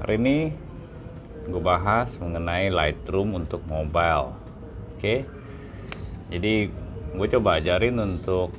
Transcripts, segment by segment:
Hari ini gue bahas mengenai Lightroom untuk mobile. Oke, jadi gue coba ajarin untuk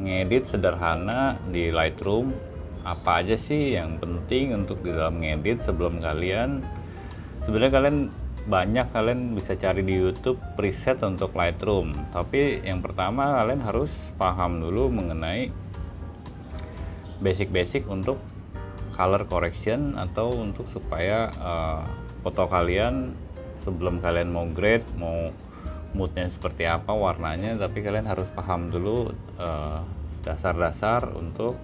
ngedit sederhana di Lightroom. Apa aja sih yang penting untuk di dalam ngedit sebelum sebenarnya kalian bisa cari di YouTube preset untuk Lightroom. Tapi yang pertama kalian harus paham dulu mengenai basic untuk color correction, atau untuk supaya foto kalian sebelum kalian mau grade, mau moodnya seperti apa, warnanya, tapi kalian harus paham dulu dasar-dasar untuk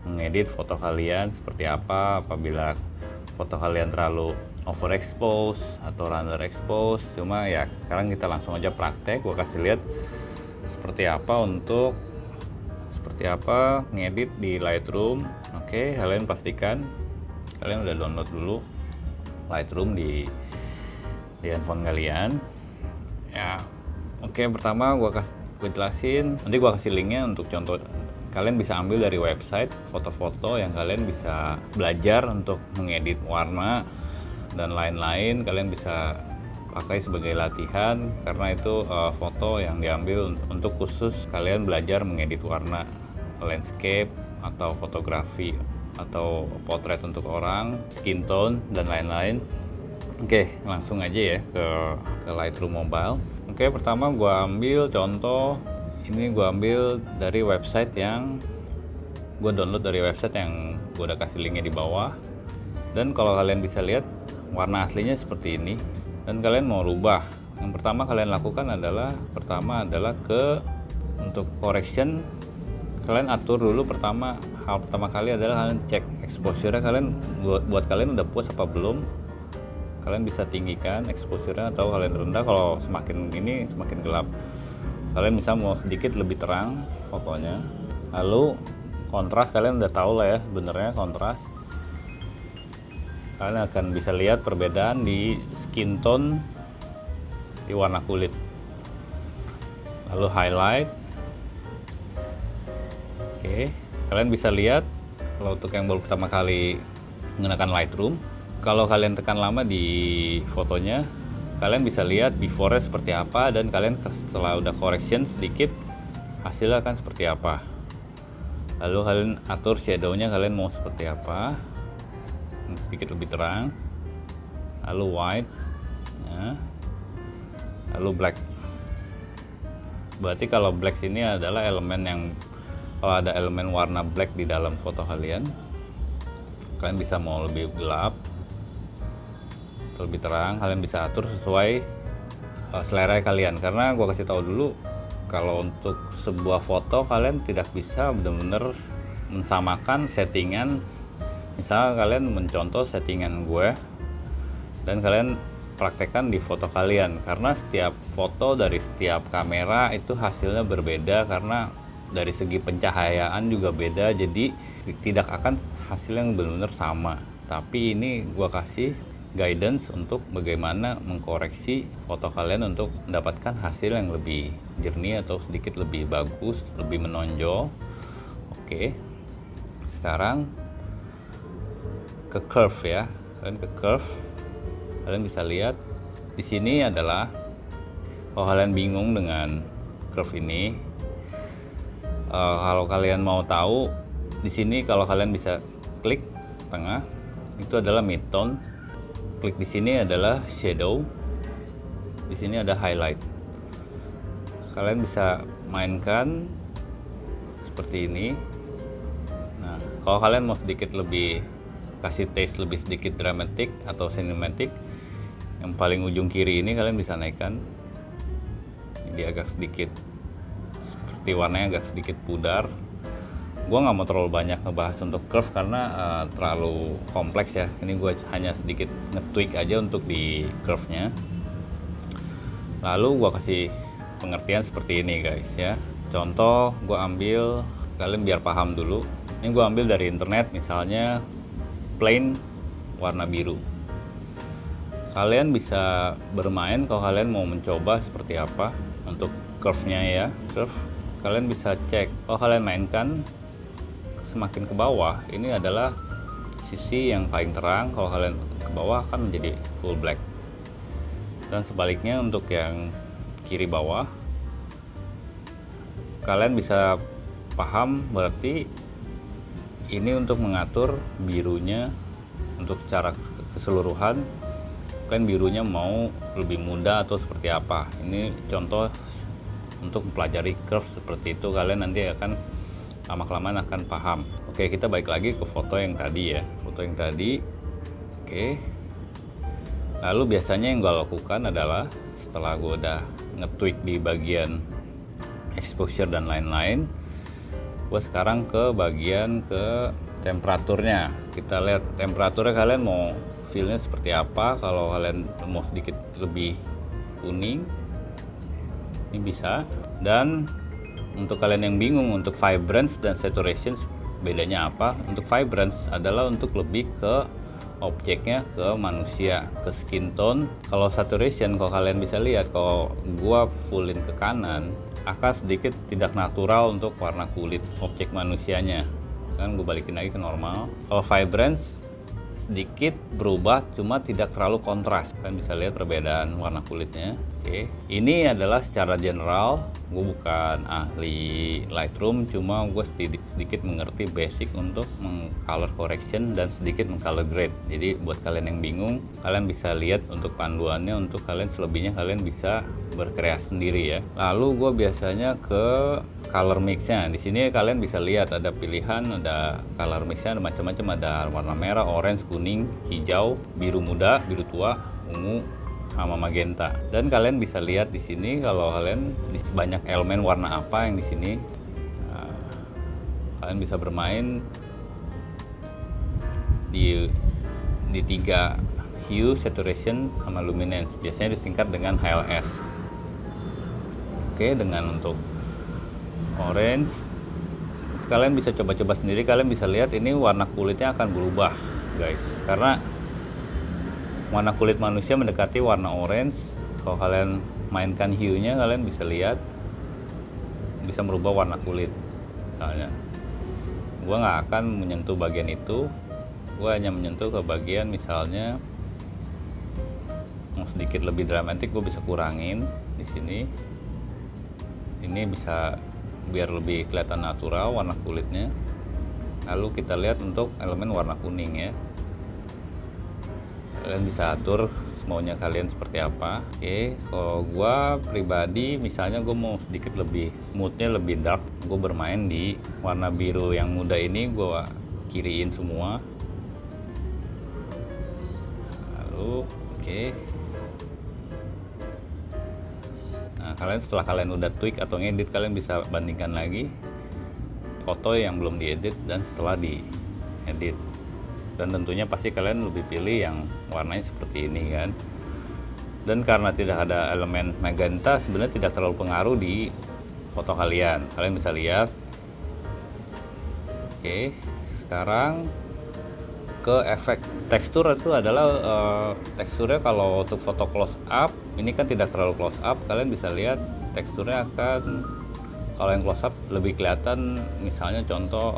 mengedit foto kalian seperti apa apabila foto kalian terlalu overexpose atau underexpose. Cuma ya sekarang kita langsung aja praktek, gue kasih lihat seperti apa ngedit di Lightroom. Oke, kalian pastikan kalian udah download dulu Lightroom di handphone kalian ya. Oke, pertama gue jelasin, nanti gue kasih linknya untuk contoh. Kalian bisa ambil dari website foto-foto yang kalian bisa belajar untuk mengedit warna dan lain-lain. Kalian bisa pakai sebagai latihan, karena itu foto yang diambil untuk khusus kalian belajar mengedit warna, landscape atau fotografi atau potret untuk orang, skin tone dan lain-lain. Oke, langsung aja ya ke Lightroom mobile. Oke, pertama gue ambil contoh. Ini gue ambil dari website yang gue download, dari website yang gue udah kasih linknya di bawah. Dan kalau kalian bisa lihat warna aslinya seperti ini, dan kalian mau rubah, yang pertama kalian lakukan adalah untuk correction, kalian atur dulu. Hal pertama kali adalah kalian cek exposure-nya. Kalian buat kalian udah puas apa belum. Kalian bisa tinggikan exposure-nya atau kalian rendah. Kalau semakin gelap, kalian bisa mau sedikit lebih terang fotonya. Lalu kontras, kalian udah tahu lah ya benernya kontras. Kalian akan bisa lihat perbedaan di skin tone, di warna kulit. Lalu highlight. Oke, kalian bisa lihat kalau untuk yang baru pertama kali menggunakan Lightroom, kalau kalian tekan lama di fotonya, kalian bisa lihat before-nya seperti apa, dan kalian setelah udah correction sedikit, hasilnya akan seperti apa. Lalu kalian atur shadow-nya, kalian mau seperti apa, sedikit lebih terang, lalu white ya, lalu black. Berarti kalau black ini adalah elemen yang, kalau ada elemen warna black di dalam foto kalian bisa mau lebih gelap atau lebih terang, kalian bisa atur sesuai selera kalian. Karena gue kasih tahu dulu, kalau untuk sebuah foto kalian tidak bisa benar-benar mensamakan settingan. Misal kalian mencontoh settingan gue dan kalian praktekkan di foto kalian, karena setiap foto dari setiap kamera itu hasilnya berbeda, karena dari segi pencahayaan juga beda, jadi tidak akan hasil yang benar-benar sama. Tapi ini gua kasih guidance untuk bagaimana mengkoreksi foto kalian untuk mendapatkan hasil yang lebih jernih atau sedikit lebih bagus, lebih menonjol. Oke, sekarang ke curve ya. Kalian bisa lihat di sini adalah, kalau kalian bingung dengan curve ini, kalau kalian mau tahu, di sini kalau kalian bisa klik tengah, itu adalah midtone. Klik di sini adalah shadow. Di sini ada highlight. Kalian bisa mainkan seperti ini. Nah, kalau kalian mau sedikit lebih kasih taste lebih sedikit dramatic atau cinematic, yang paling ujung kiri ini kalian bisa naikkan. Jadi agak sedikit, seperti warnanya agak sedikit pudar. Gue nggak mau terlalu banyak ngebahas untuk curve karena terlalu kompleks ya. Ini gue hanya sedikit nge-tweak aja untuk di curve-nya. Lalu gue kasih pengertian seperti ini guys ya. Contoh gue ambil, kalian biar paham dulu. Ini gue ambil dari internet, misalnya plain warna biru. Kalian bisa bermain kalau kalian mau mencoba seperti apa untuk curve-nya ya. Curve kalian bisa cek, kalau kalian mainkan semakin ke bawah, ini adalah sisi yang paling terang, kalau kalian ke bawah akan menjadi full black. Dan sebaliknya untuk yang kiri bawah, kalian bisa paham berarti ini untuk mengatur birunya untuk secara keseluruhan. Kalian birunya mau lebih muda atau seperti apa. Ini contoh untuk mempelajari curve seperti itu, kalian nanti akan lama-kelamaan akan paham. Oke, kita balik lagi ke foto yang tadi ya. Foto yang tadi. Oke. Lalu biasanya yang gue lakukan adalah setelah gue udah nge-tweak di bagian exposure dan lain-lain, gue sekarang ke bagian ke temperaturnya. Kita lihat temperaturnya, kalian mau feelnya seperti apa. Kalau kalian mau sedikit lebih kuning, ini bisa. Dan untuk kalian yang bingung untuk vibrance dan saturation bedanya apa, untuk vibrance adalah untuk lebih ke objeknya, ke manusia, ke skin tone. Kalau saturation, kalau kalian bisa lihat, kalau gua fullin ke kanan akan sedikit tidak natural untuk warna kulit objek manusianya. Kan gue balikin lagi ke normal. Kalau vibrance sedikit berubah, cuma tidak terlalu kontras. Kalian bisa lihat perbedaan warna kulitnya. Oke, ini adalah secara general. Gue bukan ahli Lightroom, cuma gue sedikit mengerti basic untuk color correction dan sedikit color grade. Jadi buat kalian yang bingung, kalian bisa lihat untuk panduannya. Untuk kalian selebihnya kalian bisa berkreasi sendiri ya. Lalu gue biasanya ke color mixnya. Di sini kalian bisa lihat ada pilihan, ada color mixnya, ada macam-macam, ada warna merah, orange, kuning, hijau, biru muda, biru tua, ungu, sama magenta. Dan kalian bisa lihat di sini kalau kalian banyak elemen warna apa yang di sini. Nah, kalian bisa bermain di 3 hue, saturation, sama luminance. Biasanya disingkat dengan HLS. Oke, dengan untuk orange kalian bisa coba-coba sendiri. Kalian bisa lihat ini warna kulitnya akan berubah guys, karena warna kulit manusia mendekati warna orange. Kalau kalian mainkan hue-nya, kalian bisa lihat bisa merubah warna kulit. Misalnya gua nggak akan menyentuh bagian itu, gua hanya menyentuh ke bagian misalnya mau sedikit lebih dramatik, gue bisa kurangin di sini. Ini bisa biar lebih kelihatan natural warna kulitnya. Lalu kita lihat untuk elemen warna kuning ya, kalian bisa atur semaunya kalian seperti apa. Oke, kalau gua pribadi misalnya gue mau sedikit lebih moodnya lebih dark, gue bermain di warna biru yang muda ini, gue kiriin semua. Lalu oke. Nah, kalian setelah kalian udah tweak atau ngedit, kalian bisa bandingkan lagi foto yang belum diedit dan setelah diedit. Dan tentunya pasti kalian lebih pilih yang warnanya seperti ini kan. Dan karena tidak ada elemen magenta, sebenarnya tidak terlalu pengaruh di foto kalian. Kalian bisa lihat. Oke, sekarang ke efek tekstur. Itu adalah teksturnya kalau untuk foto close up ini kan tidak terlalu close up. Kalian bisa lihat teksturnya akan, kalau yang close up lebih kelihatan, misalnya contoh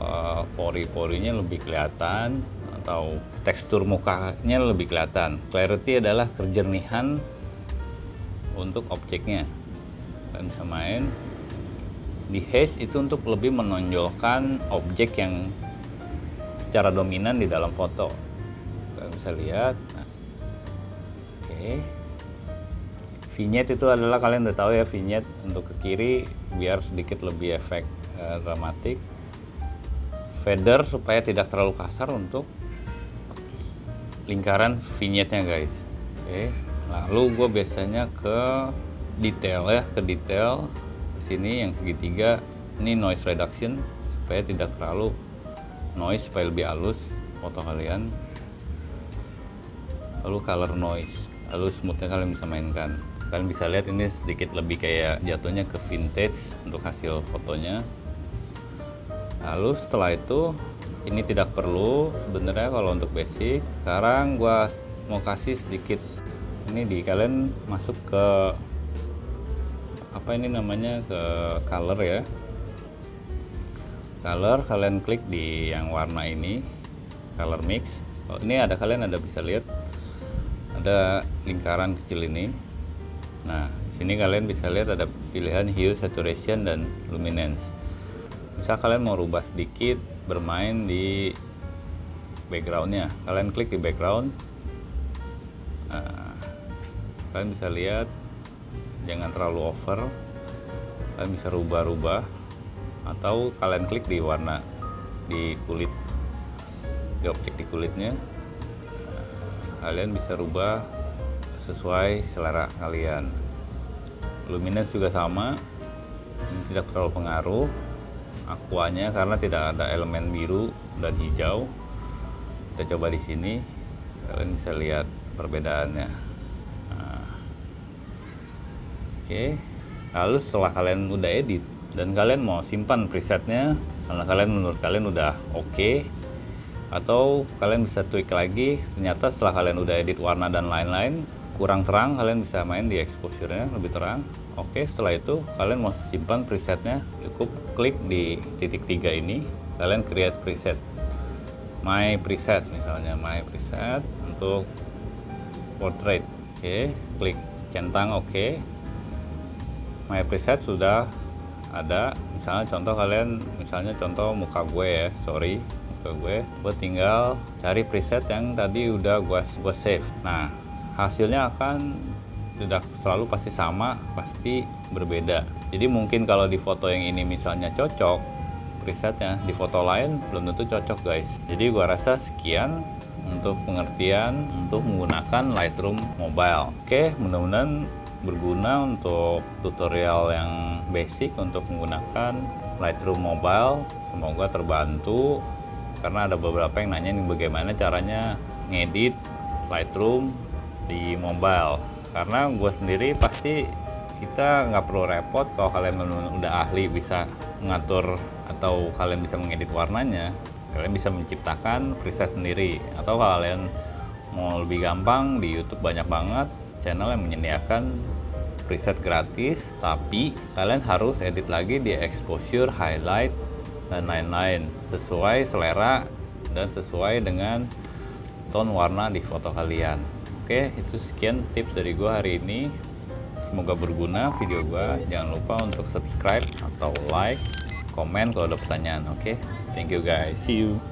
pori-porinya lebih kelihatan atau tekstur mukanya lebih kelihatan. Clarity adalah kejernihan untuk objeknya. Kalian bisa main di haze itu untuk lebih menonjolkan objek yang secara dominan di dalam foto. Kalian bisa lihat. Nah, oke. Vignette itu adalah, kalian udah tahu ya, vignette untuk ke kiri biar sedikit lebih efek dramatik. Feather supaya tidak terlalu kasar untuk lingkaran vignette-nya guys. Oke. Lalu gue biasanya ke detail ya, ke detail sini yang segitiga. Ini noise reduction supaya tidak terlalu noise, supaya lebih halus foto kalian. Lalu color noise, lalu smoothnya kalian bisa mainkan. Kalian bisa lihat ini sedikit lebih kayak jatuhnya ke vintage untuk hasil fotonya. Lalu setelah itu ini tidak perlu sebenarnya kalau untuk basic. Sekarang gua mau kasih sedikit ini di, kalian masuk ke apa ini namanya, ke color ya. Color, kalian klik di yang warna ini. color mix. Oh, ini ada, kalian ada bisa lihat ada lingkaran kecil ini. Nah, di sini kalian bisa lihat ada pilihan hue, saturation, dan luminance. Misal kalian mau rubah sedikit, bermain di backgroundnya, kalian klik di background. Nah, kalian bisa lihat jangan terlalu over, kalian bisa rubah-rubah, atau kalian klik di warna di kulit, di objek di kulitnya. Kalian bisa rubah sesuai selera kalian. Luminance juga sama, ini tidak terlalu pengaruh. Aquanya karena tidak ada elemen biru dan hijau. Kita coba di sini, kalian bisa lihat perbedaannya. Nah, oke. Lalu setelah kalian udah edit dan kalian mau simpan presetnya karena kalian menurut kalian udah oke, atau kalian bisa tweak lagi, ternyata setelah kalian udah edit warna dan lain-lain kurang terang, kalian bisa main di exposure-nya lebih terang. Oke, setelah itu kalian mau simpan presetnya, cukup klik di titik 3 ini, kalian create preset, my preset, misalnya my preset untuk portrait. Oke, klik centang. Oke, my preset sudah ada. Misalnya contoh kalian, misalnya contoh muka gue ya, sorry, gue tinggal cari preset yang tadi udah gue save. Nah, hasilnya akan tidak selalu pasti sama, pasti berbeda. Jadi mungkin kalau di foto yang ini misalnya cocok presetnya, di foto lain belum tentu cocok guys. Jadi gue rasa sekian untuk pengertian untuk menggunakan Lightroom Mobile. Oke, mudah-mudahan berguna untuk tutorial yang basic untuk menggunakan Lightroom Mobile. Semoga terbantu, karena ada beberapa yang nanya nih bagaimana caranya ngedit Lightroom di mobile. Karena gue sendiri pasti kita nggak perlu repot. Kalau kalian udah ahli bisa mengatur atau kalian bisa mengedit warnanya, kalian bisa menciptakan preset sendiri. Atau kalau kalian mau lebih gampang, di YouTube banyak banget channel yang menyediakan preset gratis, tapi kalian harus edit lagi di exposure, highlight, dan lain-lain sesuai selera dan sesuai dengan tone warna di foto kalian. Oke, itu sekian tips dari gue hari ini. Semoga berguna video gue. Jangan lupa untuk subscribe atau like, komen kalau ada pertanyaan. Oke, thank you guys, see you.